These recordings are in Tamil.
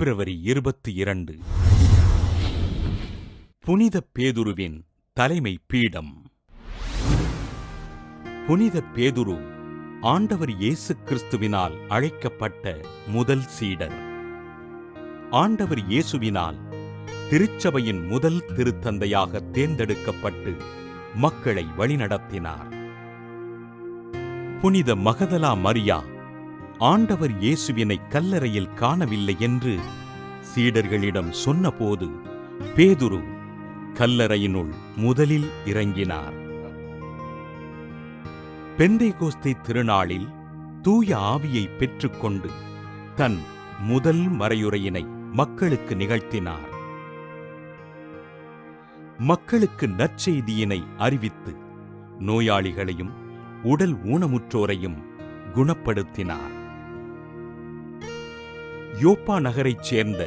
பிப்ரவரி 22. புனித பேதுருவின் தலைமை பீடம். புனித பேதுரு ஆண்டவர் இயேசு கிறிஸ்துவினால் அழைக்கப்பட்ட முதல் சீடர். ஆண்டவர் இயேசுவினால் திருச்சபையின் முதல் திருத்தந்தையாக தேர்ந்தெடுக்கப்பட்டு மக்களை வழிநடத்தினார். புனித மகதலா மரியா ஆண்டவர் இயேசுவினை கல்லறையில் காணவில்லை என்று சீடர்களிடம் சொன்னபோது பேதுரு கல்லறையினுள் முதலில் இறங்கினார். பெந்தைகோஸ்தே திருநாளில் தூய ஆவியை பெற்றுக்கொண்டு தன் முதல் மறையுரையினை மக்களுக்கு நிகழ்த்தினார். மக்களுக்கு நற்செய்தியினை அறிவித்து நோயாளிகளையும் உடல் ஊனமுற்றோரையும் குணப்படுத்தினார். யோப்பா நகரைச் சேர்ந்த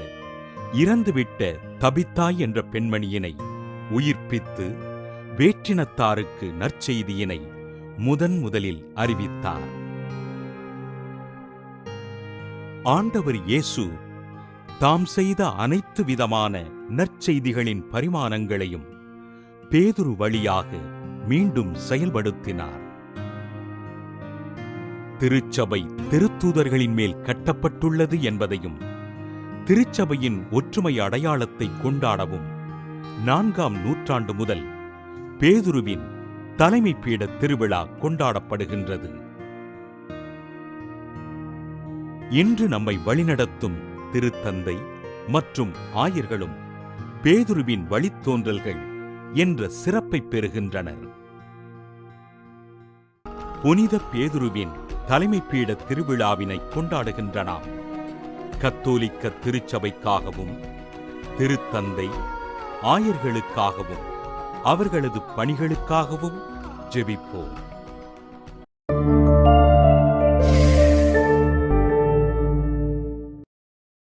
இறந்துவிட்ட தபித்தாய் என்ற பெண்மணியினை உயிர்ப்பித்து வேற்றினத்தாருக்கு நற்செய்தியினை முதலில் அறிவித்தார். ஆண்டவர் இயேசு தாம் செய்த அனைத்து விதமான நற்செய்திகளின் பரிமாணங்களையும் பேதுரு வழியாக மீண்டும் செயல்படுத்தினார். திருச்சபை திருத்தூதர்களின் மேல் கட்டப்பட்டுள்ளது என்பதையும் திருச்சபையின் ஒற்றுமை அடையாளத்தை கொண்டாடவும் 4ஆம் நூற்றாண்டு முதல் பேதுருவின் தலைமை பீட திருவிழா கொண்டாடப்படுகின்றது. இன்று நம்மை வழிநடத்தும் திருத்தந்தை மற்றும் ஆயர்களும் பேதுருவின் வழித்தோன்றல்கள் என்ற சிறப்பை பெறுகின்றனர். புனித பேதுருவின் தலைமை பீட திருவிழாவினை கொண்டாடுகின்ற நாம் கத்தோலிக்க திருச்சபைக்காகவும் திருத்தந்தை ஆயர்களுக்காகவும் அவர்களது பணிகளுக்காகவும் ஜெபிப்போம்.